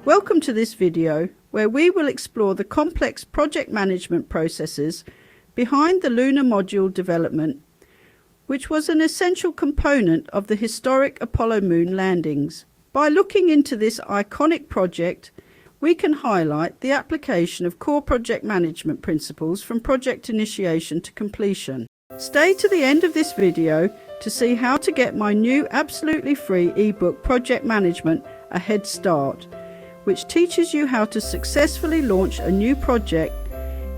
Welcome to this video where we will explore the complex project management processes behind the Lunar Module development, which was an essential component of the historic Apollo moon landings. By looking into this iconic project, we can highlight the application of core project management principles from project initiation to completion. Stay to the end of this video to see how to get my new absolutely free ebook Project Management: A Head Start, which teaches you how to successfully launch a new project,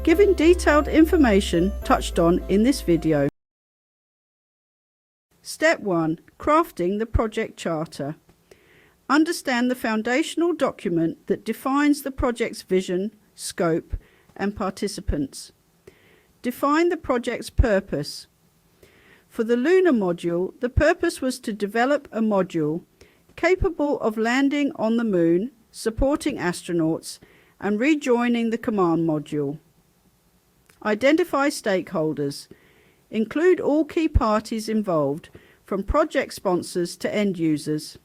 giving detailed information touched on in this video. Step 1. Crafting the project charter. Understand the foundational document that defines the project's vision, scope, and participants. Define the project's purpose. For the Lunar Module, the purpose was to develop a module capable of landing on the moon, supporting astronauts, and rejoining the command module. Identify stakeholders. Include all key parties involved, from project sponsors to end users.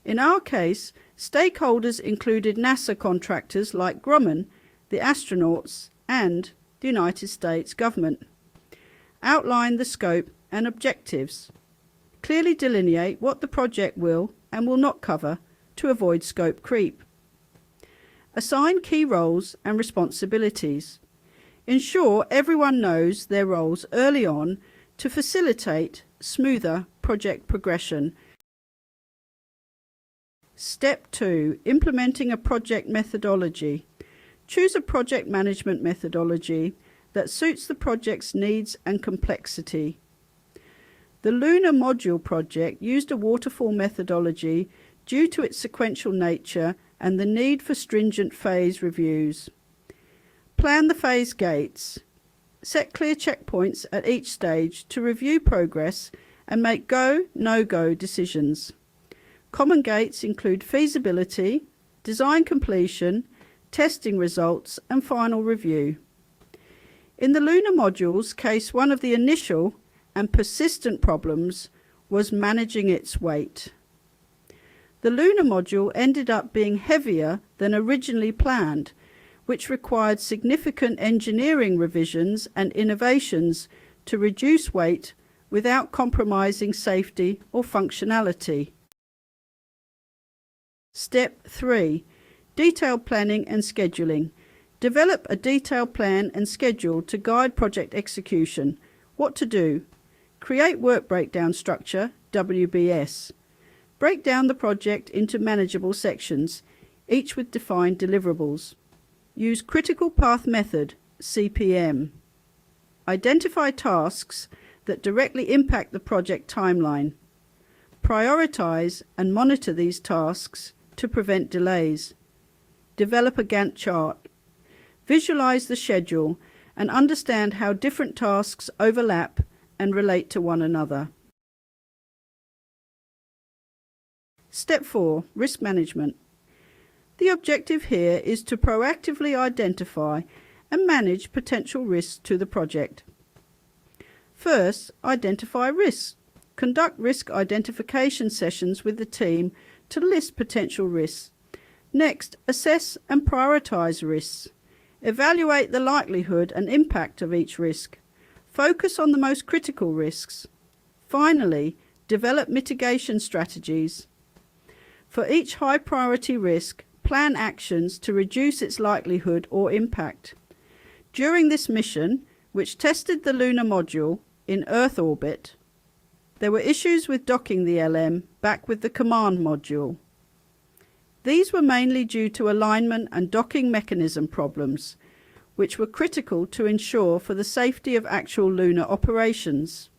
In our case, stakeholders included NASA contractors like Grumman, the astronauts, and the United States government. Outline the scope and objectives. Clearly delineate what the project will and will not cover to avoid scope creep. Assign key roles and responsibilities. Ensure everyone knows their roles early on to facilitate smoother project progression. Step 2. Implementing a project methodology. Choose a project management methodology that suits the project's needs and complexity. The Lunar Module project used a waterfall methodology due to its sequential nature and the need for stringent phase reviews. Plan the phase gates. Set clear checkpoints at each stage to review progress and make go, no-go decisions. Common gates include feasibility, design completion, testing results, and final review. In the Lunar Module's case, one of the initial and persistent problems was managing its weight. The Lunar Module ended up being heavier than originally planned, which required significant engineering revisions and innovations to reduce weight without compromising safety or functionality. Step 3. Detailed planning and scheduling. Develop a detailed plan and schedule to guide project execution. What to do? Create work breakdown structure, WBS. Break down the project into manageable sections, each with defined deliverables. Use critical path method, CPM. Identify tasks that directly impact the project timeline. Prioritize and monitor these tasks to prevent delays. Develop a Gantt chart. Visualize the schedule and understand how different tasks overlap and relate to one another. Step 4. Risk management. The objective here is to proactively identify and manage potential risks to the project. First, identify risks. Conduct risk identification sessions with the team to list potential risks. Next, assess and prioritize risks. Evaluate the likelihood and impact of each risk. Focus on the most critical risks. Finally, develop mitigation strategies. For each high priority risk, plan actions to reduce its likelihood or impact. During this mission, which tested the Lunar Module in Earth orbit, there were issues with docking the LM back with the command module. These were mainly due to alignment and docking mechanism problems, which were critical to ensure for the safety of actual lunar operations.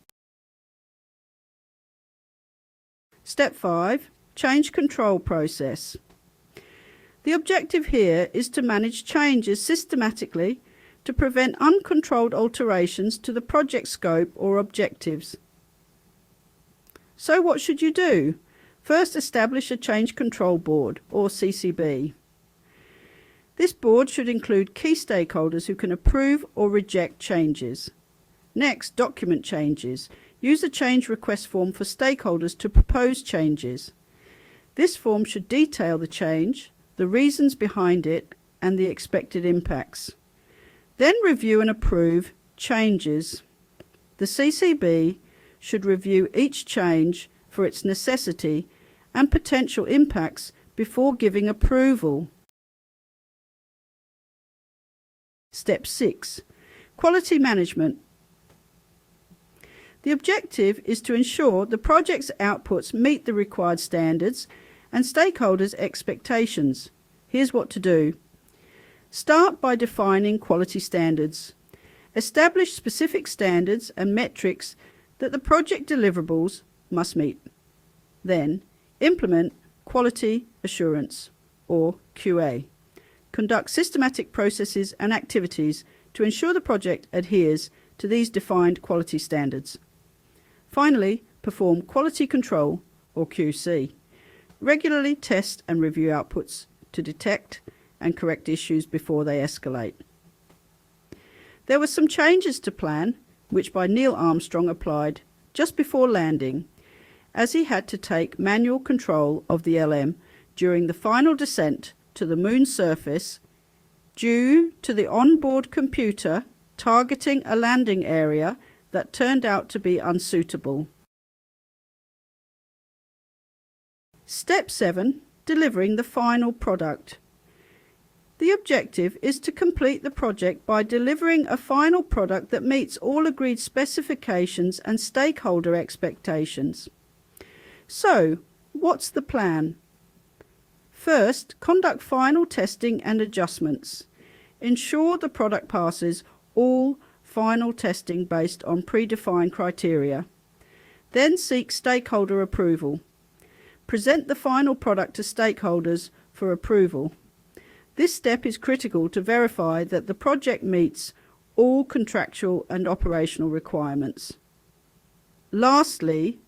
Step 5. Change control process. The objective here is to manage changes systematically to prevent uncontrolled alterations to the project scope or objectives. So what should you do? First, establish a change control board, or CCB. This board should include key stakeholders who can approve or reject changes. Next, document changes. Use a change request form for stakeholders to propose changes. This form should detail the change, the reasons behind it, and the expected impacts. Then review and approve changes. The CCB should review each change for its necessity and potential impacts before giving approval. Step 6. Quality management. The objective is to ensure the project's outputs meet the required standards and stakeholders' expectations. Here's what to do. Start by defining quality standards. Establish specific standards and metrics that the project deliverables must meet. Then, implement quality assurance, or QA. Conduct systematic processes and activities to ensure the project adheres to these defined quality standards. Finally, perform quality control, or QC. Regularly test and review outputs to detect and correct issues before they escalate. There were some changes to plan, which by Neil Armstrong applied just before landing, as he had to take manual control of the LM during the final descent to the moon's surface due to the onboard computer targeting a landing area that turned out to be unsuitable. Step 7. Delivering the final product. The objective is to complete the project by delivering a final product that meets all agreed specifications and stakeholder expectations. So, what's the plan? First, conduct final testing and adjustments. Ensure the product passes all final testing based on predefined criteria. Then seek stakeholder approval. Present the final product to stakeholders for approval. This step is critical to verify that the project meets all contractual and operational requirements. Lastly,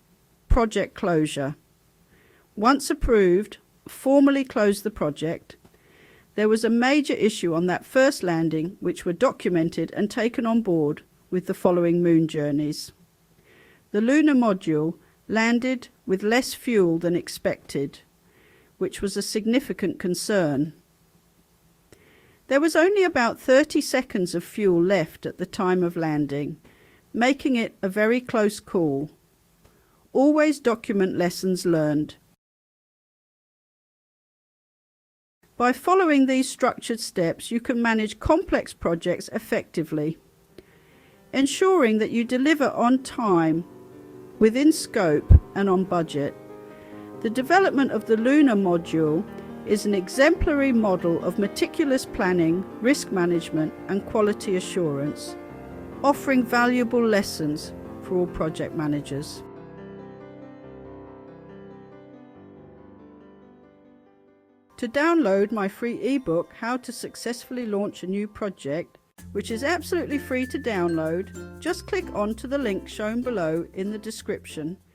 project closure. Once approved, formally close the project. There was a major issue on that first landing which were documented and taken on board with the following moon journeys. The Lunar Module landed with less fuel than expected, which was a significant concern. There was only about 30 seconds of fuel left at the time of landing, making it a very close call. Always document lessons learned. By following these structured steps, you can manage complex projects effectively, ensuring that you deliver on time, within scope and on budget. The development of the Lunar Module is an exemplary model of meticulous planning, risk management and quality assurance, offering valuable lessons for all project managers. To download my free ebook, How to Successfully Launch a New Project, which is absolutely free to download, just click onto the link shown below in the description